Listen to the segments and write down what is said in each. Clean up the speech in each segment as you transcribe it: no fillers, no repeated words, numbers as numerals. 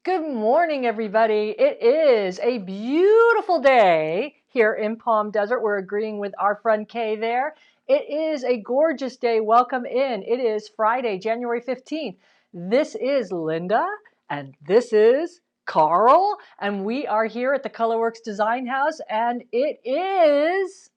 Good morning, everybody. It is a beautiful day here in Palm Desert. We're agreeing with our friend Kay there. It is a gorgeous day. Welcome in. It is Friday, January 15th. This is Linda, and this is Carl, and we are here at the Colourwerx Design House, and it is...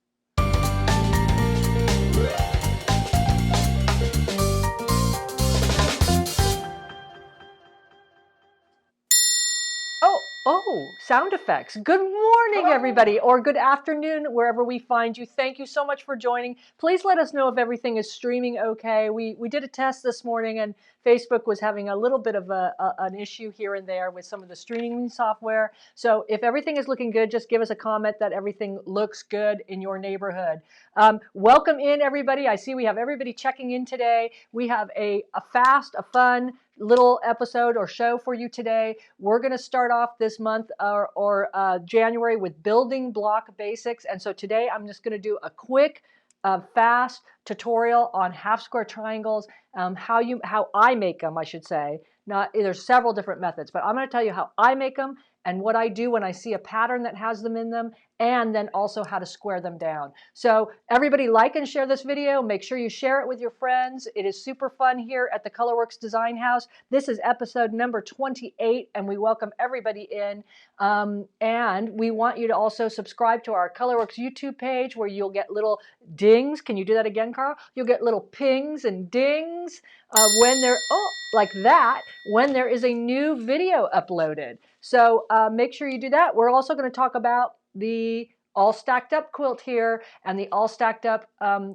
Oh, sound effects. Good morning, everybody, or good afternoon, wherever we find you. Thank you so much for joining. Please let us know if everything is streaming okay. We did a test this morning, and Facebook was having a little bit of an issue here and there with some of the streaming software. So if everything is looking good, just give us a comment that everything looks good in your neighborhood. Welcome in, everybody. I see we have everybody checking in today. We have a fun little episode or show for you today. We're going to start off this month or January with building block basics. And so today I'm just going to do a quick, fast tutorial on half square triangles, how I make them, I should say. There's several different methods, but I'm going to tell you how I make them and what I do when I see a pattern that has them in them, and then also how to square them down. So everybody like and share this video. Make sure you share it with your friends. It is super fun here at the Colourwerx Design House. This is episode number 28, and we welcome everybody in. And we want you to also subscribe to our Colourwerx YouTube page where you'll get little dings. Can you do that again, Carl? You'll get little pings and dings when there, like that, when there is a new video uploaded. So make sure you do that. We're also going to talk about the all stacked up quilt here and the all stacked up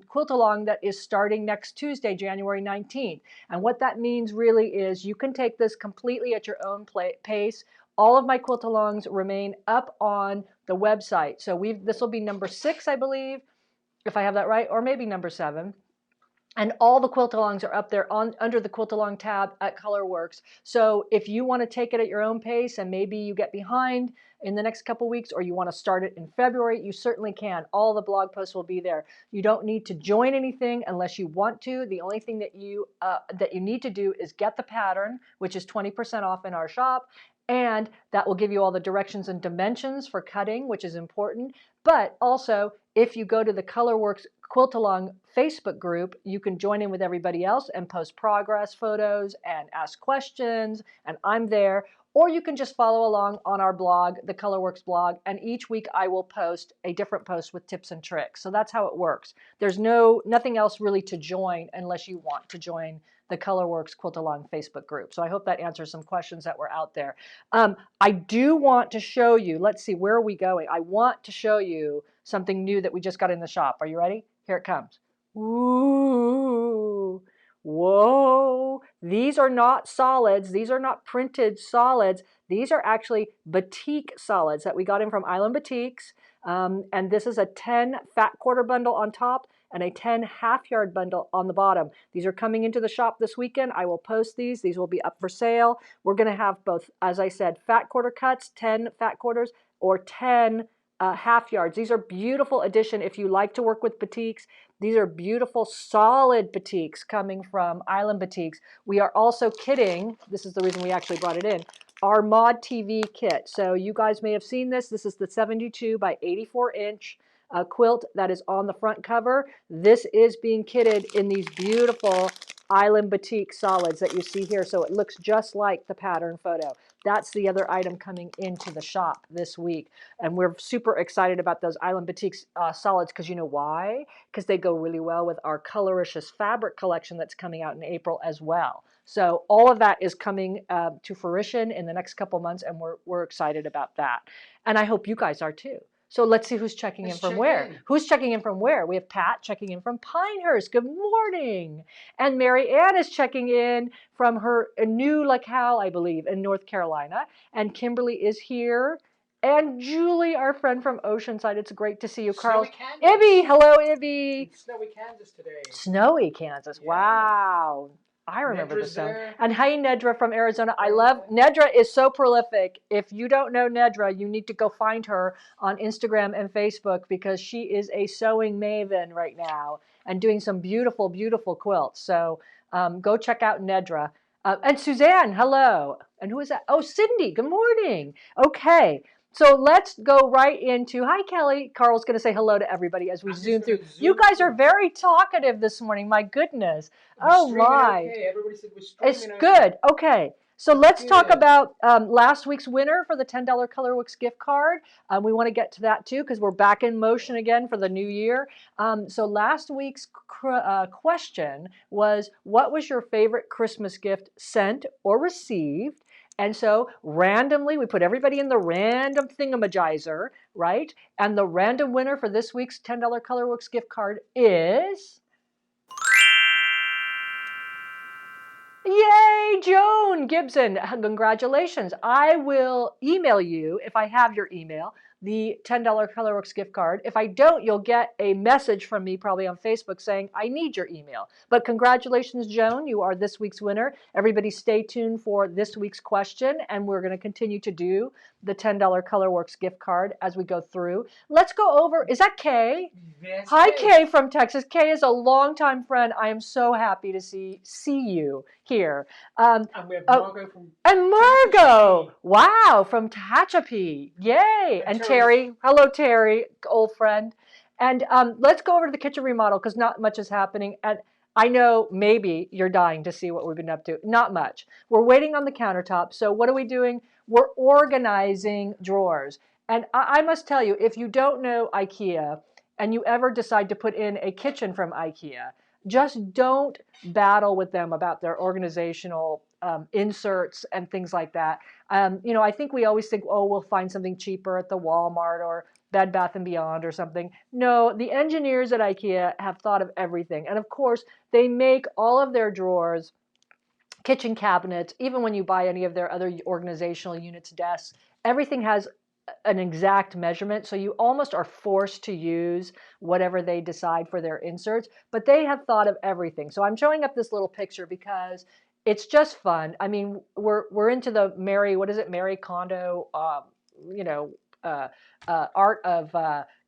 quilt along that is starting next Tuesday, January 19th. And what that means really is you can take this completely at your own pace. All of my quilt alongs remain up on the website. So this will be number 6, I believe, if I have that right, or maybe number 7. And all the quilt alongs are up there under the quilt along tab at Colourwerx. So if you want to take it at your own pace and maybe you get behind in the next couple weeks, or you want to start it in February, you certainly can. All the blog posts will be there. You don't need to join anything unless you want to. The only thing that you need to do is get the pattern, which is 20% off in our shop. And that will give you all the directions and dimensions for cutting, which is important. But also, if you go to the Colourwerx Quilt Along Facebook group, you can join in with everybody else and post progress photos and ask questions, and I'm there. Or you can just follow along on our blog, the Colourwerx blog, and each week I will post a different post with tips and tricks. So that's how it works. There's nothing else really to join unless you want to join the Colourwerx Quilt Along Facebook group. So I hope that answers some questions that were out there. I do want to show you, let's see, where are we going? I want to show you something new that we just got in the shop. Are you ready? Here it comes. Ooh, whoa. These are not solids. These are not printed solids. These are actually batik solids that we got in from Island Batiks. And this is a 10 fat quarter bundle on top and a 10 half yard bundle on the bottom. These are coming into the shop this weekend. I will post these. These will be up for sale. We're going to have both, as I said, fat quarter cuts, 10 fat quarters, or 10 half yards. These are beautiful addition if you like to work with batiks. These are beautiful solid batiks coming from Island Batiks. We are also kitting, this is the reason we actually brought it in, our Mod TV kit. So you guys may have seen this. This is the 72 by 84 inch quilt that is on the front cover. This is being kitted in these beautiful Island Batik solids that you see here. So it looks just like the pattern photo. That's the other item coming into the shop this week. And we're super excited about those Island Batik solids because you know why? Because they go really well with our Colouricious fabric collection that's coming out in April as well. So all of that is coming to fruition in the next couple months, and we're excited about that. And I hope you guys are too. So let's see who's checking in from where. Who's checking in from where? We have Pat checking in from Pinehurst. Good morning. And Mary Ann is checking in from her new locale, I believe, in North Carolina. And Kimberly is here. And Julie, our friend from Oceanside. It's great to see you, Carl. Ibby, hello, Ibby. It's snowy Kansas today. Snowy Kansas. Yeah. Wow. I remember the song. And hi, Nedra from Arizona. I love, Nedra is so prolific. If you don't know Nedra, you need to go find her on Instagram and Facebook because she is a sewing maven right now and doing some beautiful, beautiful quilts. So go check out Nedra. And Suzanne, hello. And who is that? Oh, Cindy, good morning. Okay, so let's go right into, hi, Kelly. Carl's going to say hello to everybody as we zoom through. You guys are very talkative this morning, my goodness. Oh, my. Okay. Everybody said we're streaming It's good. Okay. So let's talk about last week's winner for the $10 Colourwerx gift card. We want to get to that too because we're back in motion again for the new year. So last week's question was, what was your favorite Christmas gift sent or received? And so randomly, we put everybody in the random thingamajizer, right? And the random winner for this week's $10 Colourwerx gift card is... Yay, Joan Gibson. Congratulations. I will email you, if I have your email, the $10 Colourwerx gift card. If I don't, you'll get a message from me probably on Facebook saying, I need your email. But congratulations, Joan. You are this week's winner. Everybody stay tuned for this week's question, and we're going to continue to do the $10 Colourwerx gift card as we go through. Let's go over, is that Kay? Yes, Hi, Kay from Texas. Kay is a longtime friend. I am so happy to see you here. And we have Margot from And Margot, wow, from Tehachapi. Yay. And Terry, hello, Terry, old friend. And let's go over to the kitchen remodel because not much is happening. And I know maybe you're dying to see what we've been up to. Not much. We're waiting on the countertop. So what are we doing? We're organizing drawers. And I must tell you, if you don't know IKEA and you ever decide to put in a kitchen from IKEA, just don't battle with them about their organizational inserts and things like that. You know, I think we always think, oh, we'll find something cheaper at the Walmart or Bed Bath & Beyond or something. No, the engineers at IKEA have thought of everything. And of course, they make all of their drawers, kitchen cabinets, even when you buy any of their other organizational units, desks, everything has an exact measurement. So you almost are forced to use whatever they decide for their inserts, but they have thought of everything. So I'm showing up this little picture because it's just fun. I mean, we're into the Mary Kondo, you know, art of,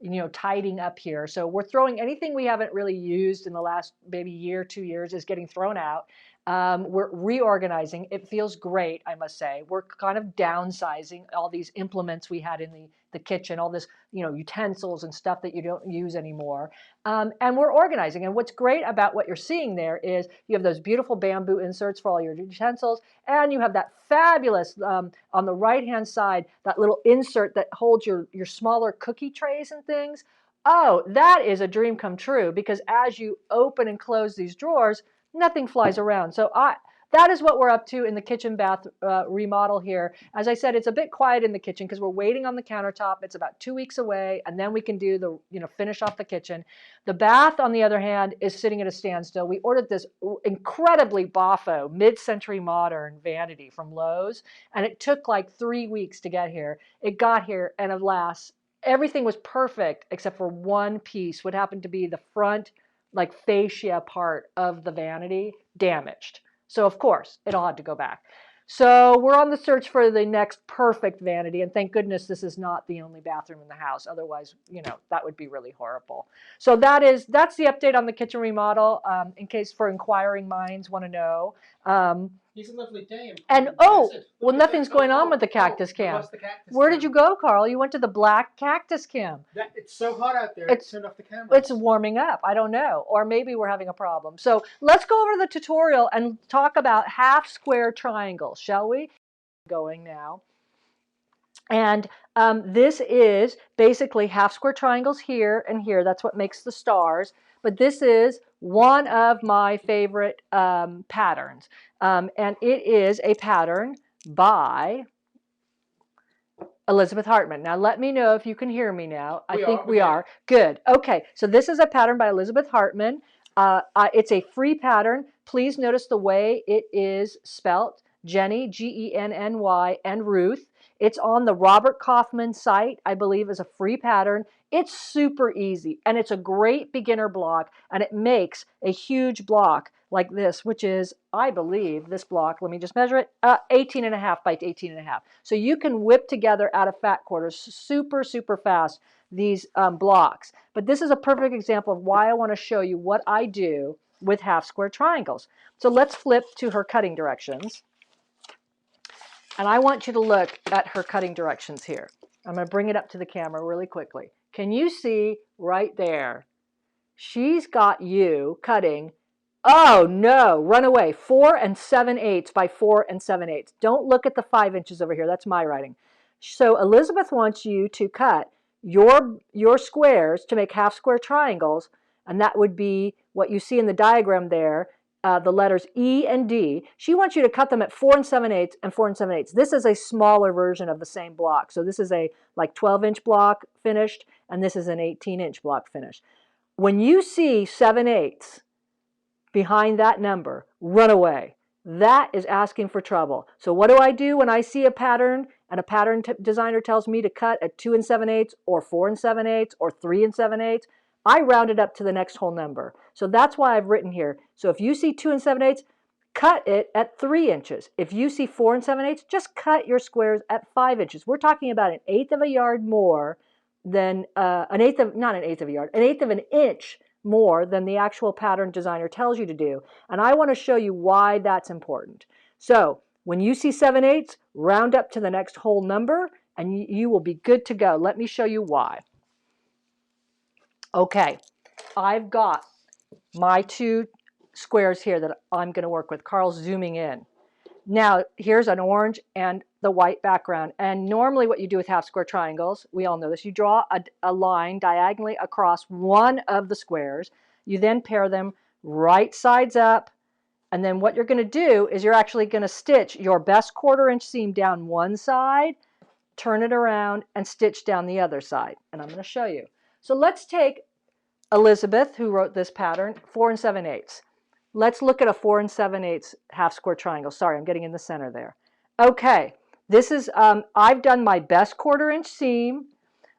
you know, tidying up here. So we're throwing anything we haven't really used in the last maybe year, 2 years is getting thrown out. We're reorganizing. It feels great, I must say. We're kind of downsizing all these implements we had in the kitchen, all this, you know, utensils and stuff that you don't use anymore. And we're organizing. And what's great about what you're seeing there is you have those beautiful bamboo inserts for all your utensils, and you have that fabulous, on the right-hand side, that little insert that holds your smaller cookie trays and things. Oh, that is a dream come true because as you open and close these drawers, nothing flies around. So that is what we're up to in the kitchen bath remodel here. As I said, it's a bit quiet in the kitchen because we're waiting on the countertop. It's about 2 weeks away, and then we can do the, you know, finish off the kitchen. The bath, on the other hand, is sitting at a standstill. We ordered this incredibly boffo, mid-century modern vanity from Lowe's, and it took like 3 weeks to get here. It got here, and alas, everything was perfect except for one piece, what happened to be the front, like fascia part of the vanity, damaged. So of course, it all had to go back. So we're on the search for the next perfect vanity, and thank goodness this is not the only bathroom in the house. Otherwise, you know, that would be really horrible. So that's the update on the kitchen remodel, in case for inquiring minds want to know. It's a lovely day. And oh, well, nothing's going on with the cactus cam. Where did you go, Carl? You went to the black cactus cam. It's so hot out there. It's turned off the camera. It's warming up. I don't know. Or maybe we're having a problem. So let's go over the tutorial and talk about half square triangles, shall we? Going now. And this is basically half square triangles here and here. That's what makes the stars. But this is one of my favorite patterns. And it is a pattern by Elizabeth Hartman. Now let me know if you can hear me now. I think we are. Good. Okay, so this is a pattern by Elizabeth Hartman. It's a free pattern. Please notice the way it is spelt. Jenny, Genny, and Ruth. It's on the Robert Kaufman site, I believe, is a free pattern. It's super easy, and it's a great beginner block, and it makes a huge block like this, which is, I believe, this block, let me just measure it, 18.5 by 18.5. So you can whip together out of fat quarters super, super fast these blocks. But this is a perfect example of why I want to show you what I do with half square triangles. So let's flip to her cutting directions. And I want you to look at her cutting directions here. I'm going to bring it up to the camera really quickly. Can you see right there? She's got you cutting, oh no, run away, 4 7/8 by 4 7/8. Don't look at the 5 inches over here. That's my writing. So Elizabeth wants you to cut your squares to make half square triangles, and that would be what you see in the diagram there, the letters E and D. She wants you to cut them at 4 7/8 and 4 7/8. This is a smaller version of the same block. So this is a like 12-inch block finished, and this is an 18-inch block finished. When you see 7/8 behind that number, run away. That is asking for trouble. So what do I do when I see a pattern and a pattern designer tells me to cut at 2 7/8 or 4 7/8 or 3 7/8? I round it up to the next whole number. So that's why I've written here. So if you see 2 7/8, cut it at 3 inches. If you see 4 7/8, just cut your squares at 5 inches. We're talking about 1/8 of a yard more than an eighth of an inch more than the actual pattern designer tells you to do. And I want to show you why that's important. So when you see 7/8, round up to the next whole number and you will be good to go. Let me show you why. Okay, I've got my 2 squares here that I'm going to work with. Carl's zooming in. Now, here's an orange and the white background. And normally what you do with half square triangles, we all know this, you draw a line diagonally across one of the squares. You then pair them right sides up. And then what you're going to do is you're actually going to stitch your best 1/4 inch seam down one side, turn it around, and stitch down the other side. And I'm going to show you. So let's take Elizabeth, who wrote this pattern, 4 7/8. Let's look at a 4 7/8 half square triangle. Sorry, I'm getting in the center there. Okay, this is, I've done my best 1/4 inch seam.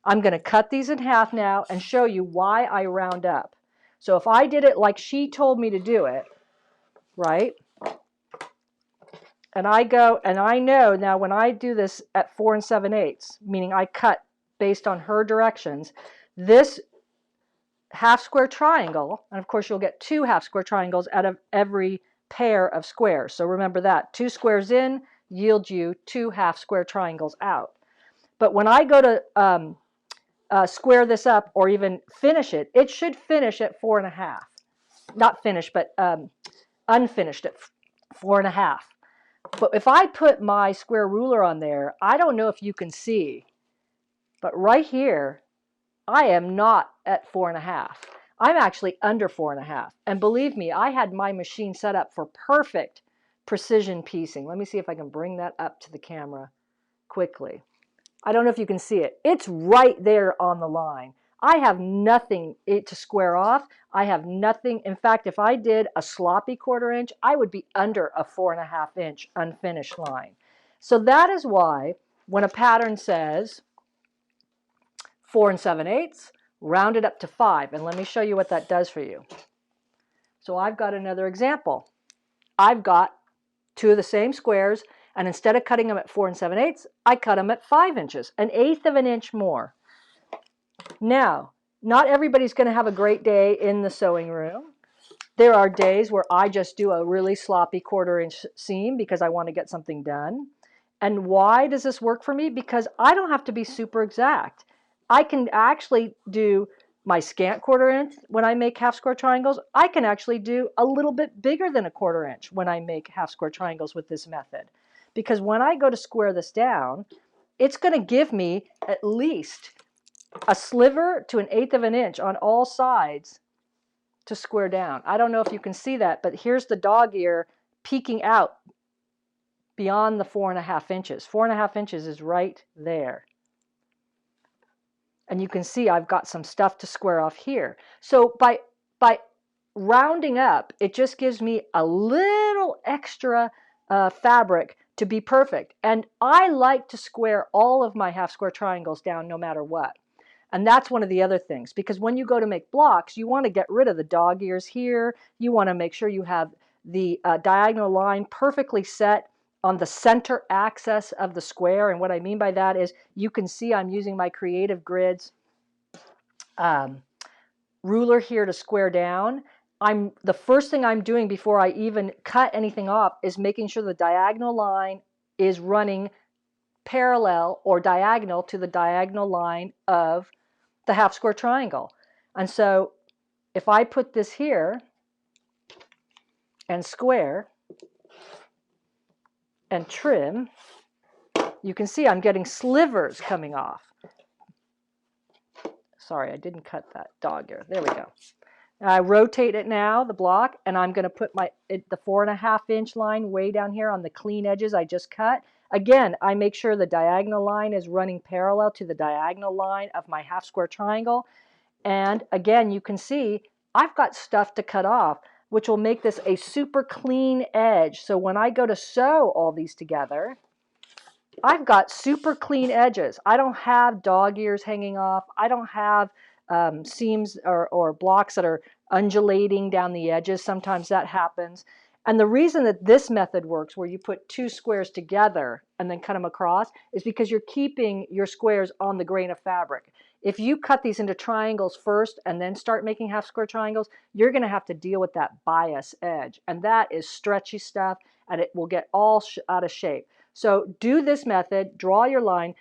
I'm going to cut these in half now and show you why I round up. So if I did it like she told me to do it, right? And I go, and I know now when I do this at 4 7/8, meaning I cut based on her directions, this half square triangle, and of course you'll get 2 half square triangles out of every pair of squares. So remember that. 2 squares in yield you 2 half square triangles out. But when I go to square this up or even finish it, it should finish at 4 1/2. Not finished, but unfinished at 4 1/2. But if I put my square ruler on there, I don't know if you can see, but right here, I am not at 4 1/2. I'm actually under 4 1/2. And believe me, I had my machine set up for perfect precision piecing. Let me see if I can bring that up to the camera quickly. I don't know if you can see it. It's right there on the line. I have nothing to square off. I have nothing. In fact, if I did a sloppy 1/4 inch, I would be under a 4 1/2 inch unfinished line. So that is why when a pattern says 4 7/8, round it up to 5. And let me show you what that does for you. So I've got another example. I've got 2 of the same squares, and instead of cutting them at 4 7/8, I cut them at 5 inches, 1/8 of an inch more. Now, not everybody's going to have a great day in the sewing room. There are days where I just do a really sloppy 1/4 inch seam because I want to get something done. And why does this work for me? Because I don't have to be super exact. I can actually do my scant 1/4 inch when I make half square triangles. I can actually do a little bit bigger than a 1/4 inch when I make half square triangles with this method. Because when I go to square this down, it's going to give me at least a sliver to 1/8 of an inch on all sides to square down. I don't know if you can see that, but here's the dog ear peeking out beyond the 4 1/2 inches. 4 1/2 inches is right there. And you can see I've got some stuff to square off here. So by rounding up, it just gives me a little extra fabric to be perfect. And I like to square all of my half square triangles down no matter what. And that's one of the other things, because when you go to make blocks, you want to get rid of the dog ears here. You want to make sure you have the diagonal line perfectly set on the center axis of the square. And what I mean by that is you can see I'm using my Creative Grids ruler here to square down. the first thing I'm doing before I even cut anything off is making sure the diagonal line is running parallel or diagonal to the diagonal line of the half square triangle. And so if I put this here and square and trim, you can see I'm getting slivers coming off. Sorry, I didn't cut that dog ear. There we go. I rotate it now, the block, and I'm going to put the 4.5 inch line way down here on the clean edges I just cut. Again, I make sure the diagonal line is running parallel to the diagonal line of my half square triangle. And again, you can see I've got stuff to cut off, which will make this a super clean edge. So when I go to sew all these together, I've got super clean edges. I don't have dog ears hanging off. I don't have seams or blocks that are undulating down the edges. Sometimes that happens. And the reason that this method works, where you put two squares together and then cut them across, is because you're keeping your squares on the grain of fabric. If you cut these into triangles first and then start making half square triangles, you're going to have to deal with that bias edge. And that is stretchy stuff, and it will get all out of shape. So do this method, draw your line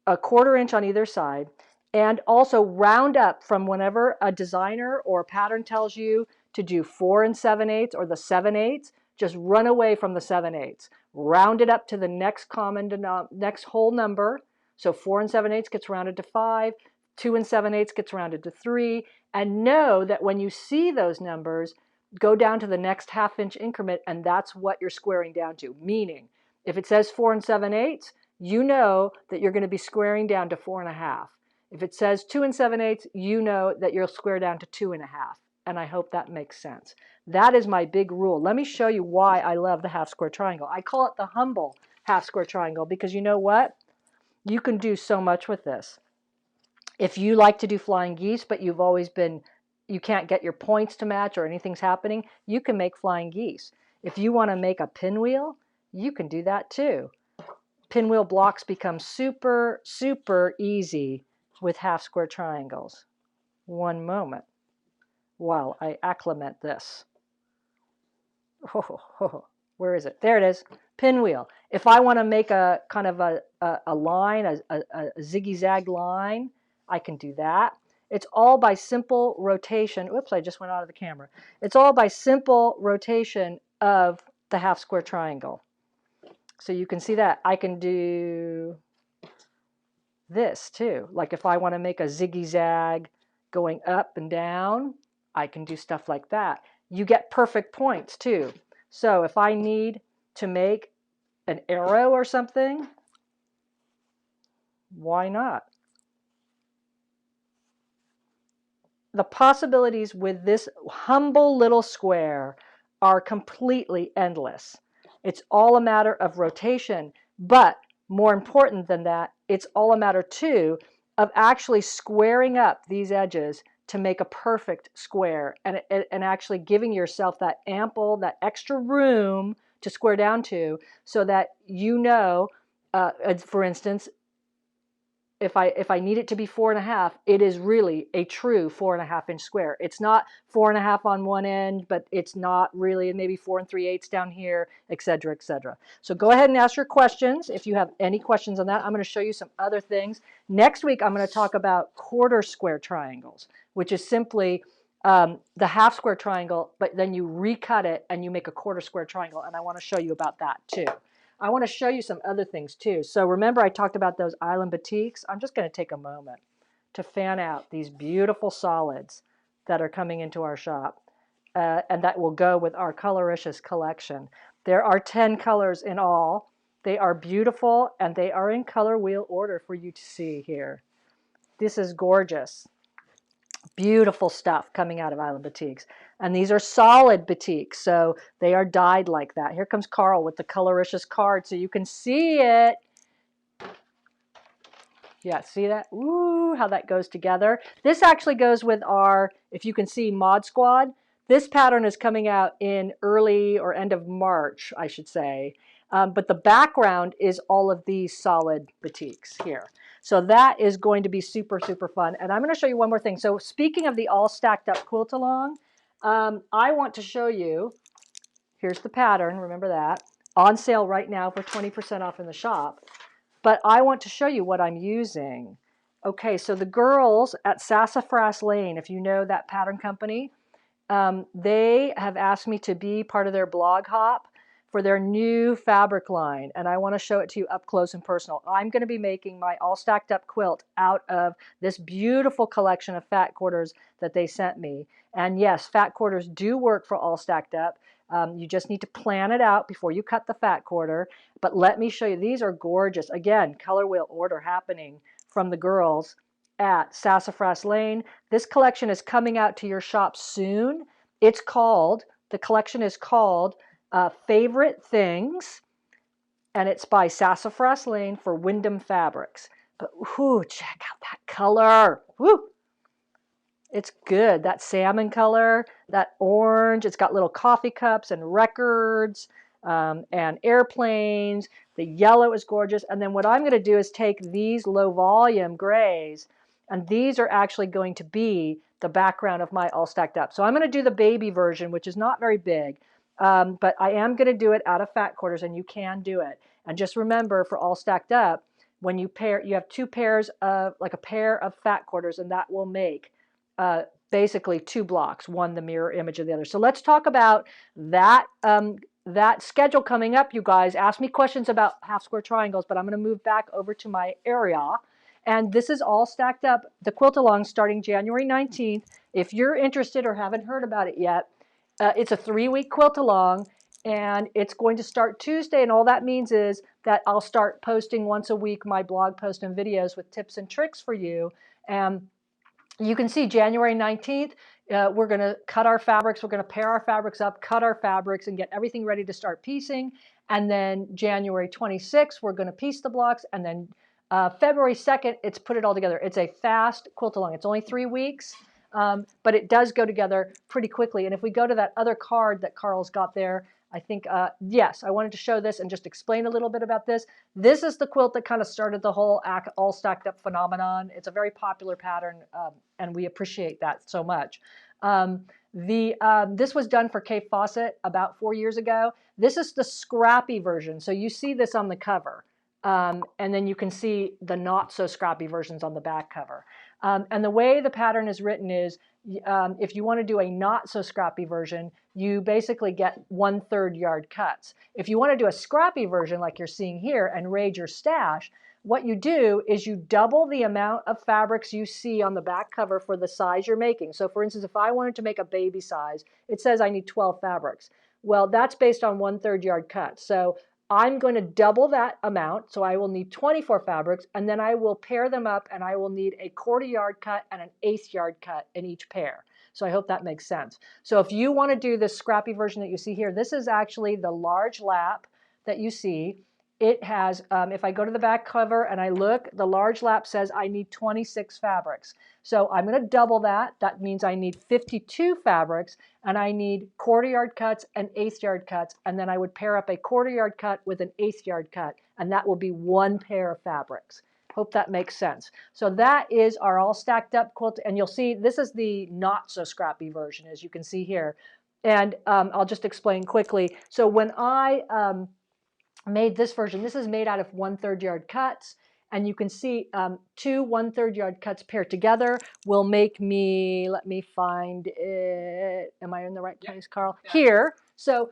1/4 inch on either side, and also round up from whenever a designer or a pattern tells you to do 4 7/8 or the 7/8, just run away from the 7/8. Round it up to the next next whole number. So 4 7/8 gets rounded to 5, 2 7/8 gets rounded to 3, and know that when you see those numbers, go down to the next 1/2 inch increment, and that's what you're squaring down to. Meaning, if it says 4 7/8, you know that you're going to be squaring down to 4.5. If it says 2 7/8, you know that you'll square down to 2.5. And I hope that makes sense. That is my big rule. Let me show you why I love the half square triangle. I call it the humble half square triangle because you know what? You can do so much with this. If you like to do flying geese, but you can't get your points to match or anything's happening, you can make flying geese. If you want to make a pinwheel, you can do that too. Pinwheel blocks become super, super easy with half square triangles. One moment while I acclimate this. Where is it? There it is. Pinwheel. If I want to make a kind of a line, a ziggy-zag line, I can do that. It's all by simple rotation. Oops, I just went out of the camera. It's all by simple rotation of the half square triangle. So you can see that. I can do this too. Like if I want to make a ziggy-zag going up and down, I can do stuff like that. You get perfect points too. So if I need to make an arrow or something, why not? The possibilities with this humble little square are completely endless. It's all a matter of rotation, but more important than that, it's all a matter too of actually squaring up these edges to make a perfect square and actually giving yourself that that extra room to square down to, so that you know, for instance, if I need it to be 4.5, it is really a true 4.5 inch square. It's not 4.5 on one end, but it's not really, maybe 4 3/8 down here, etc., etc. So go ahead and ask your questions if you have any questions on that. I'm going to show you some other things. Next week, I'm going to talk about quarter square triangles, which is simply the half square triangle, but then you recut it and you make a quarter square triangle. And I want to show you about that too. I want to show you some other things too. So remember I talked about those island batiks? I'm just going to take a moment to fan out these beautiful solids that are coming into our shop. And that will go with our Colourwerx collection. There are 10 colors in all. They are beautiful and they are in color wheel order for you to see here. This is gorgeous. Beautiful stuff coming out of Island Batiks. And these are solid batiks, so they are dyed like that. Here comes Carl with the Colourwerx card so you can see it. Yeah, see that? Ooh, how that goes together. This actually goes with our, if you can see, Mod Squad. This pattern is coming out in early or end of March, I should say. But the background is all of these solid batiks here. So that is going to be super, super fun. And I'm going to show you one more thing. So speaking of the all stacked up quilt along, I want to show you, here's the pattern, remember that, on sale right now for 20% off in the shop. But I want to show you what I'm using. Okay, so the girls at Sassafras Lane, if you know that pattern company, they have asked me to be part of their blog hop for their new fabric line, and I want to show it to you up close and personal. I'm going to be making my all stacked up quilt out of this beautiful collection of fat quarters that they sent me. And yes, fat quarters do work for all stacked up. You just need to plan it out before you cut the fat quarter. But let me show you, these are gorgeous. Again, color wheel order happening from the girls at Sassafras Lane. This collection is coming out to your shop soon. The collection is called Favorite Things, and it's by Sassafras Lane for Wyndham Fabrics. But whoo, check out that color. Whoo! It's good. That salmon color, that orange. It's got little coffee cups and records and airplanes. The yellow is gorgeous. And then what I'm going to do is take these low volume grays, and these are actually going to be the background of my all stacked up. So I'm going to do the baby version, which is not very big, but I am going to do it out of fat quarters, and you can do it. And just remember, for all stacked up, when you pair, you have two pairs of, like a pair of fat quarters, and that will make basically two blocks, one the mirror image of the other. So let's talk about that that schedule coming up, you guys. Ask me questions about half square triangles, but I'm going to move back over to my area. And this is all stacked up, the quilt along starting January 19th. If you're interested or haven't heard about it yet, it's a 3-week quilt along, and it's going to start Tuesday. And all that means is that I'll start posting once a week my blog posts and videos with tips and tricks for you. And you can see January 19th, we're going to cut our fabrics. We're going to pair our fabrics up, cut our fabrics, and get everything ready to start piecing. And then January 26th, we're going to piece the blocks. And then February 2nd, it's put it all together. It's a fast quilt along. It's only 3 weeks, but it does go together pretty quickly. And if we go to that other card that Carl's got there, I think, yes, I wanted to show this and just explain a little bit about this. This is the quilt that kind of started the whole all stacked up phenomenon. It's a very popular pattern, and we appreciate that so much. This was done for Kate Fawcett about 4 years ago. This is the scrappy version. So you see this on the cover. And then you can see the not so scrappy versions on the back cover. And the way the pattern is written is, if you want to do a not so scrappy version, you basically get 1/3 yard cuts. If you want to do a scrappy version like you're seeing here and raid your stash, what you do is you double the amount of fabrics you see on the back cover for the size you're making. So for instance, if I wanted to make a baby size, it says I need 12 fabrics. Well, that's based on 1/3 yard cuts. So I'm going to double that amount, so I will need 24 fabrics, and then I will pair them up, and I will need a 1/4 yard cut and an 1/8 yard cut in each pair. So I hope that makes sense. So if you want to do this scrappy version that you see here, this is actually the large lap that you see. It has, if I go to the back cover and I look, the large lap says I need 26 fabrics. So I'm going to double that. That means I need 52 fabrics, and I need 1/4 yard cuts and 1/8 yard cuts. And then I would pair up a 1/4 yard cut with an 1/8 yard cut, and that will be one pair of fabrics. Hope that makes sense. So that is our all stacked up quilt. And you'll see this is the not so scrappy version, as you can see here. And I'll just explain quickly. So when I made this version, this is made out of 1/3 yard cuts. And you can see 2 1/3 yard cuts paired together will make me, let me find it. Am I in the right place, Carl? Yeah. Here. So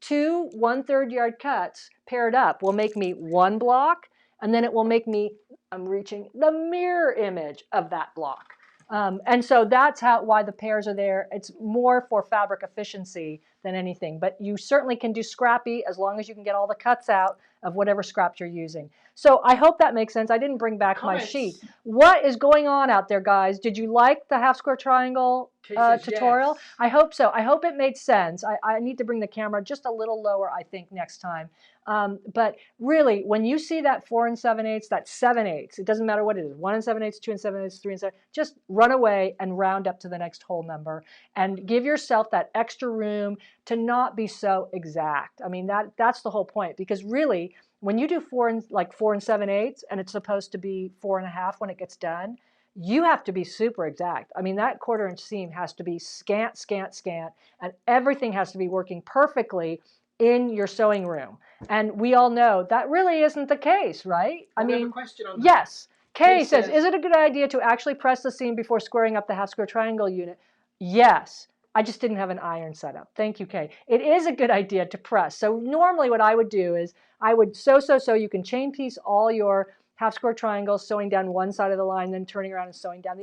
2 1/3 yard cuts paired up will make me one block. And then it will make me, I'm reaching the mirror image of that block. And so that's why the pairs are there. It's more for fabric efficiency than anything. But you certainly can do scrappy as long as you can get all the cuts out of whatever scraps you're using. So I hope that makes sense. I didn't bring back my sheet. What is going on out there, guys? Did you like the half square triangle tutorial? Yes. I hope so. I hope it made sense. I need to bring the camera just a little lower, I think, next time. But really, when you see that 4 7/8, that 7/8, it doesn't matter what it is, 1 7/8, 2 7/8, 3 7, just run away and round up to the next whole number and give yourself that extra room to not be so exact. I mean, that's the whole point, because really, when you do 4 7/8, and it's supposed to be 4 1/2 when it gets done, you have to be super exact. I mean, that 1/4 inch seam has to be scant, scant, scant, and everything has to be working perfectly in your sewing room. And we all know that really isn't the case, right? I mean, we have a question on that. Yes. Kay says, is it a good idea to actually press the seam before squaring up the half square triangle unit? Yes. I just didn't have an iron set up. Thank you, Kay. It is a good idea to press. So normally what I would do is I would sew. You can chain piece all your half square triangles, sewing down one side of the line, then turning around and sewing down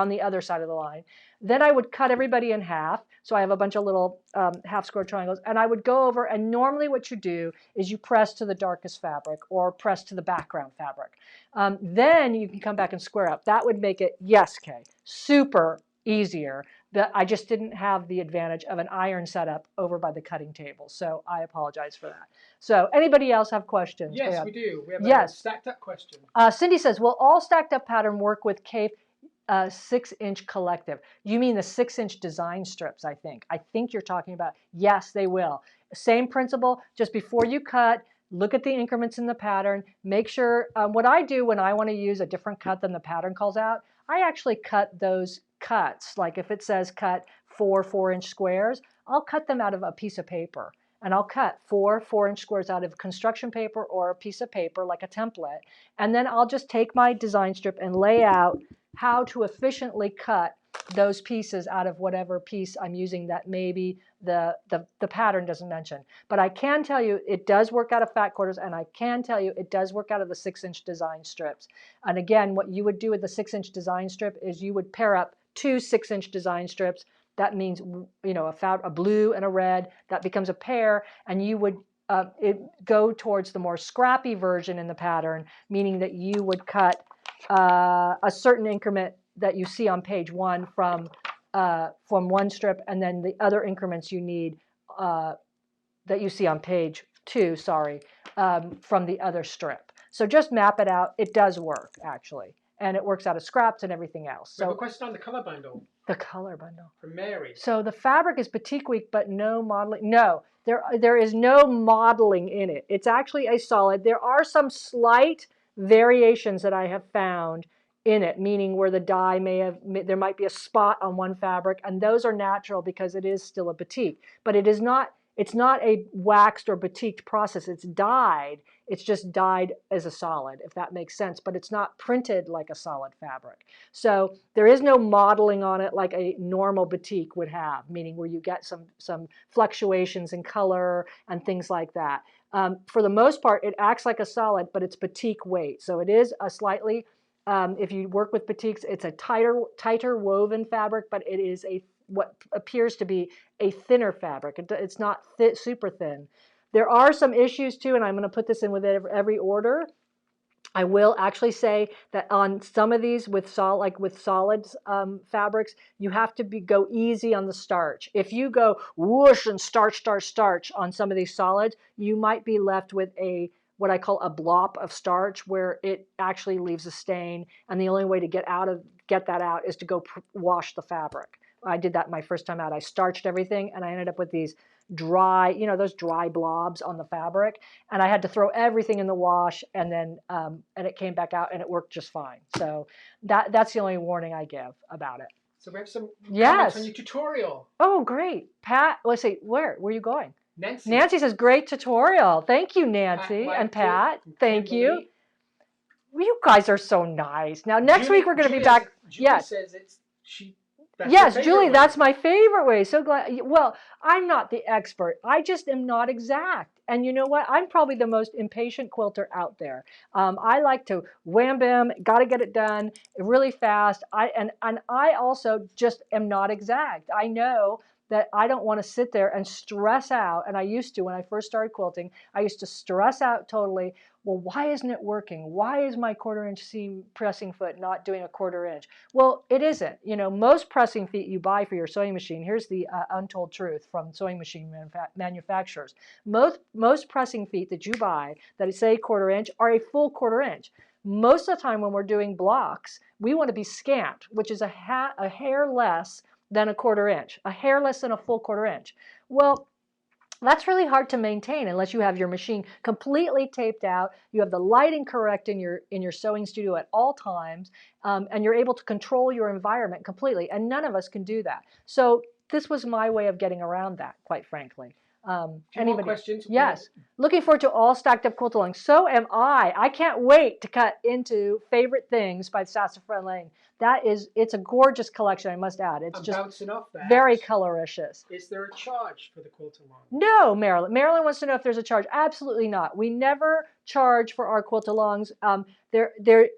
the other side of the line. Then I would cut everybody in half. So I have a bunch of little half square triangles, and I would go over, and normally what you do is you press to the darkest fabric or press to the background fabric. Then you can come back and square up. That would make it, yes, Kay, super easier. But I just didn't have the advantage of an iron setup over by the cutting table. So I apologize for that. So anybody else have questions? Yes, we do. We have a stacked up question. Cindy says, will all stacked up pattern work with Cape 6-inch collective? You mean the 6-inch design strips, I think. I think you're talking about, yes, they will. Same principle, just before you cut, look at the increments in the pattern, make sure, what I do when I want to use a different cut than the pattern calls out, I actually cut those cuts. Like if it says cut 4 4-inch squares, I'll cut them out of a piece of paper. And I'll cut 4 4-inch squares out of construction paper or a piece of paper like a template. And then I'll just take my design strip and lay out how to efficiently cut those pieces out of whatever piece I'm using that maybe the pattern doesn't mention. But I can tell you it does work out of fat quarters, and I can tell you it does work out of the 6-inch design strips. And again, what you would do with the 6-inch design strip is you would pair up 2 6-inch design strips. That means, you know, a blue and a red, that becomes a pair, and you would go towards the more scrappy version in the pattern, meaning that you would cut a certain increment that you see on page 1 from one strip, and then the other increments you need that you see on page 2, from the other strip. So just map it out. It does work, actually. And it works out of scraps and everything else. So we have a question on the color bundle. The color bundle. From Mary. So the fabric is batik weave, but no modeling. No, there is no modeling in it. It's actually a solid. There are some slight variations that I have found in it, meaning where the dye there might be a spot on one fabric, and those are natural because it is still a batik. But it's not a waxed or batiked process. It's dyed. It's just dyed as a solid, if that makes sense. But it's not printed like a solid fabric. So there is no modeling on it like a normal batik would have, meaning where you get some fluctuations in color and things like that. For the most part, it acts like a solid, but it's batik weight. So it is a slightly, if you work with batiks, it's a tighter woven fabric, but it is what appears to be a thinner fabric. It's not super thin. There are some issues too, and I'm going to put this in with every order. I will actually say that on some of these with solid fabrics, you have to go easy on the starch. If you go whoosh and starch on some of these solids, you might be left with what I call a blop of starch, where it actually leaves a stain, and the only way to get that out is to go wash the fabric. I did that my first time out. I starched everything, and I ended up with these dry, those dry blobs on the fabric, and I had to throw everything in the wash, and then and it came back out, and it worked just fine. So that's the only warning I give about it. So we have some comments on your tutorial. Oh, great. Pat, let's see, where are you going? Nancy. Nancy says, great tutorial. Thank you, Nancy. And Pat, thank you. You guys are so nice. Now, next week we're going to be back. Julie says yes, Julie, that's my favorite way. So glad. Well, I'm not the expert. I just am not exact. And you know what? I'm probably the most impatient quilter out there. I like to wham bam, got to get it done really fast. And I also just am not exact. I know that I don't want to sit there and stress out. And I used to, when I first started quilting, I used to stress out totally. Well, why isn't it working? Why is my 1/4 inch seam pressing foot not doing a 1/4 inch? Well, it isn't. Most pressing feet you buy for your sewing machine, here's the untold truth from sewing machine manufacturers. Most pressing feet that you buy that say 1/4 inch are a full 1/4 inch. Most of the time when we're doing blocks, we want to be scant, which is a hair less than a 1/4 inch, a hair less than a full 1/4 inch. Well, That's really hard to maintain unless you have your machine completely taped out, you have the lighting correct in your sewing studio at all times, and you're able to control your environment completely. And none of us can do that. So this was my way of getting around that, quite frankly. Few more questions. Yes. Looking forward to all stacked up quilt-alongs. So am I. I can't wait to cut into Favorite Things by Sassafras Lane. It's a gorgeous collection, I must add. It's just bouncing off that, very coloricious. Is there a charge for the quilt-along? No, Marilyn. Marilyn wants to know if there's a charge. Absolutely not. We never charge for our quilt-alongs.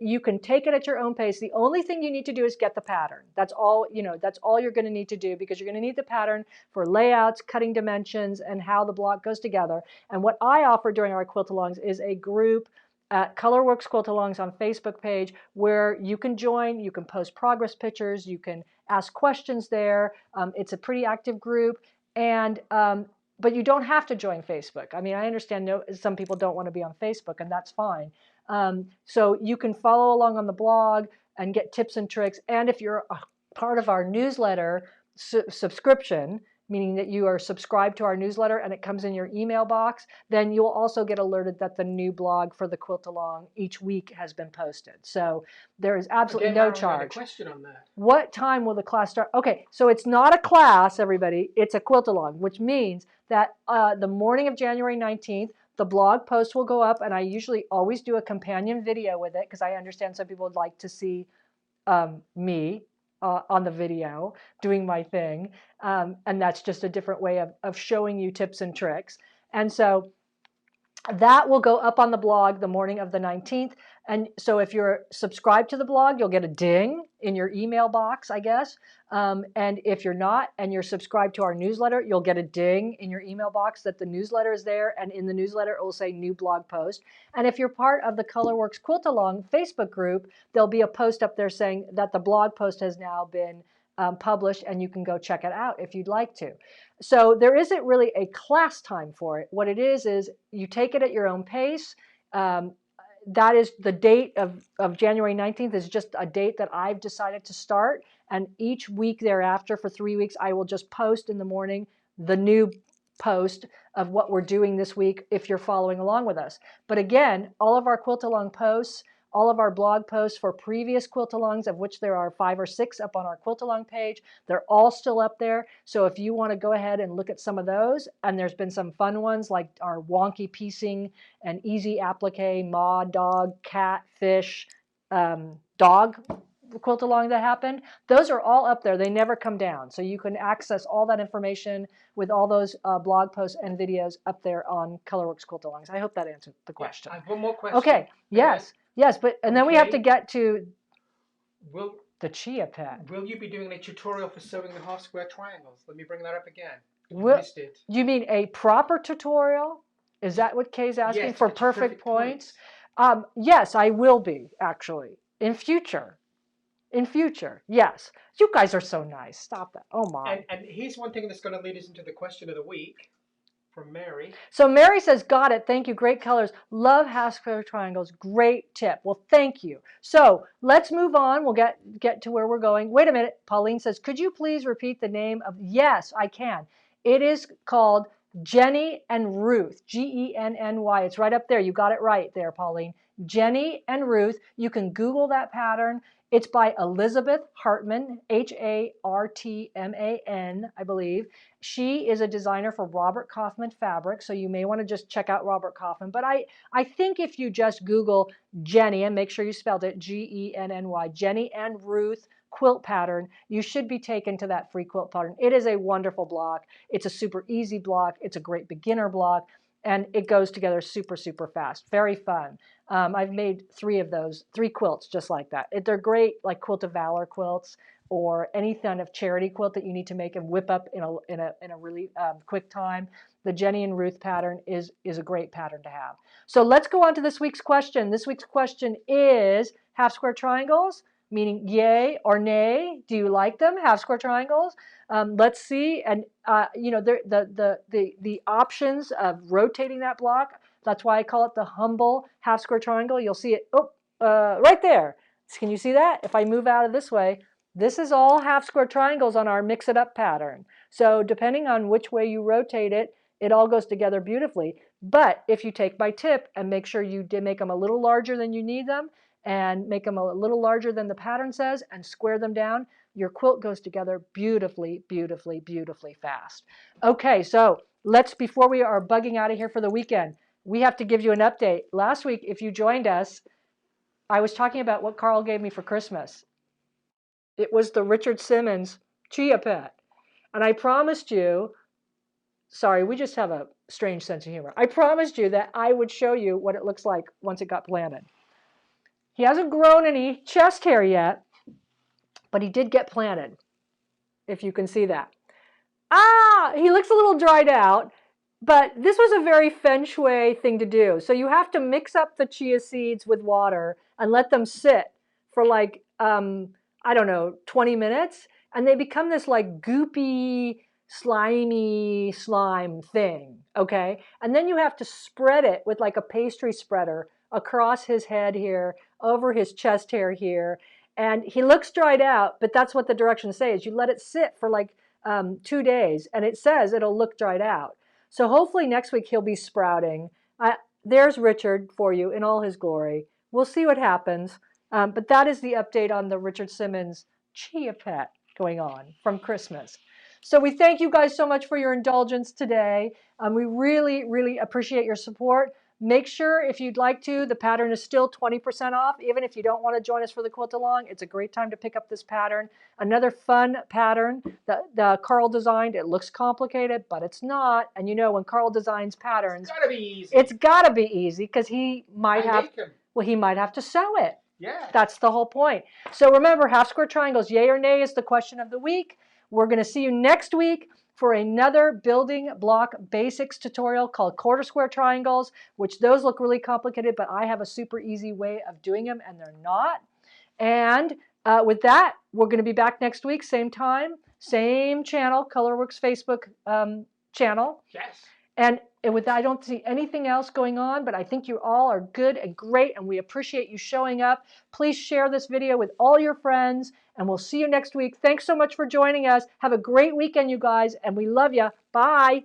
You can take it at your own pace. The only thing you need to do is get the pattern. That's all, that's all you're going to need to do, because you're going to need the pattern for layouts, cutting dimensions, and how the block goes together. And what I offer during our quilt-alongs is a group at Colourwerx Quilt-alongs on Facebook page where you can join, you can post progress pictures, you can ask questions there. It's a pretty active group. And but you don't have to join Facebook. I mean, I understand some people don't want to be on Facebook, and that's fine. So you can follow along on the blog and get tips and tricks. And if you're a part of our newsletter subscription, meaning that you are subscribed to our newsletter and it comes in your email box, then you'll also get alerted that the new blog for the quilt along each week has been posted. So there is absolutely no charge. A question on that. What time will the class start? Okay, so it's not a class, everybody. It's a quilt along, which means that the morning of January 19th, the blog post will go up, and I usually always do a companion video with it because I understand some people would like to see me on the video doing my thing. And that's just a different way of showing you tips and tricks. And so that will go up on the blog the morning of the 19th. And so if you're subscribed to the blog, you'll get a ding in your email box, I guess. And if you're not and you're subscribed to our newsletter, you'll get a ding in your email box that the newsletter is there. And in the newsletter, it will say new blog post. And if you're part of the Colourwerx Quilt Along Facebook group, there'll be a post up there saying that the blog post has now been published, and you can go check it out if you'd like to. So there isn't really a class time for it. What it is you take it at your own pace. That is the date of January 19th is just a date that I've decided to start. And each week thereafter for 3 weeks, I will just post in the morning the new post of what we're doing this week if you're following along with us. But again, all of our quilt along posts, all of our blog posts for previous quilt alongs, of which there are 5 or 6 up on our quilt along page, they're all still up there. So if you want to go ahead and look at some of those, and there's been some fun ones like our wonky piecing and easy applique, mod, dog, cat, fish, dog quilt along that happened, those are all up there. They never come down. So you can access all that information with all those blog posts and videos up there on Colourwerx Quilt Alongs. I hope that answered the question. Yeah, I have one more question. Okay, yes. Yes, but then we have to get to the Chia pet. Will you be doing a tutorial for sewing the half square triangles? Let me bring that up again. Missed it. You mean a proper tutorial? Is that what Kay's asking? Yes, for perfect points? Yes, I will be, actually, in future. In future, yes. You guys are so nice. Stop that. Oh, my. And here's one thing that's going to lead us into the question of the week. From Mary. So Mary says, got it. Thank you. Great colors. Love half square triangles. Great tip. Well, thank you. So let's move on. We'll get to where we're going. Wait a minute. Pauline says, could you please repeat the name of? Yes, I can. It is called Jenny and Ruth. Genny. It's right up there. You got it right there, Pauline. Jenny and Ruth. You can Google that pattern. It's by Elizabeth Hartman, Hartman, I believe. She is a designer for Robert Kaufman Fabric, so you may want to just check out Robert Kaufman. But I think if you just Google Jenny, and make sure you spelled it Genny, Jenny and Ruth quilt pattern, you should be taken to that free quilt pattern. It is a wonderful block. It's a super easy block. It's a great beginner block. And it goes together super, super fast. Very fun. I've made 3 of those, 3 quilts just like that. They're great, like Quilt of Valor quilts, or any kind of charity quilt that you need to make and whip up in a really quick time. The Jenny and Ruth pattern is a great pattern to have. So let's go on to this week's question. This week's question is half square triangles, meaning yay or nay. Do you like them, half square triangles? Let's see. And you know, the options of rotating that block. That's why I call it the humble half square triangle. You'll see it right there. Can you see that? If I move out of this way, this is all half square triangles on our mix it up pattern. So depending on which way you rotate it, it all goes together beautifully. But if you take my tip and make sure you make them a little larger than you need them, and make them a little larger than the pattern says, and square them down, your quilt goes together beautifully, beautifully, beautifully fast. Okay, so before we are bugging out of here for the weekend, we have to give you an update. Last week, if you joined us, I was talking about what Carl gave me for Christmas. It was the Richard Simmons Chia pet. And I promised you, sorry, we just have a strange sense of humor. I promised you that I would show you what it looks like once it got planted. He hasn't grown any chest hair yet, but he did get planted, if you can see that. He looks a little dried out, but this was a very feng shui thing to do. So you have to mix up the chia seeds with water and let them sit for like, I don't know, 20 minutes. And they become this like goopy, slimy slime thing, okay? And then you have to spread it with like a pastry spreader across his head here, over his chest hair here. And he looks dried out, but that's what the directions say is you let it sit for like 2 days, and it says it'll look dried out. So hopefully next week he'll be sprouting. There's Richard for you in all his glory. We'll see what happens. But that is the update on the Richard Simmons Chia pet going on from Christmas. So we thank you guys so much for your indulgence today. We really, really appreciate your support. Make sure if you'd like to, the pattern is still 20% off. Even if you don't want to join us for the quilt along, it's a great time to pick up this pattern. Another fun pattern that Carl designed. It looks complicated, but it's not. And you know, when Carl designs patterns, It's gotta be easy. It's gotta be easy because he might have to sew it. Yeah. That's the whole point. So remember, half square triangles, yay or nay is the question of the week. We're going to see you next week for another building block basics tutorial called quarter square triangles, which those look really complicated, but I have a super easy way of doing them, and they're not. And with that, we're going to be back next week, same time, same channel, Colourwerx Facebook channel. Yes. And with that, I don't see anything else going on, but I think you all are good and great, and we appreciate you showing up. Please share this video with all your friends, and we'll see you next week. Thanks so much for joining us. Have a great weekend, you guys, and we love you. Bye.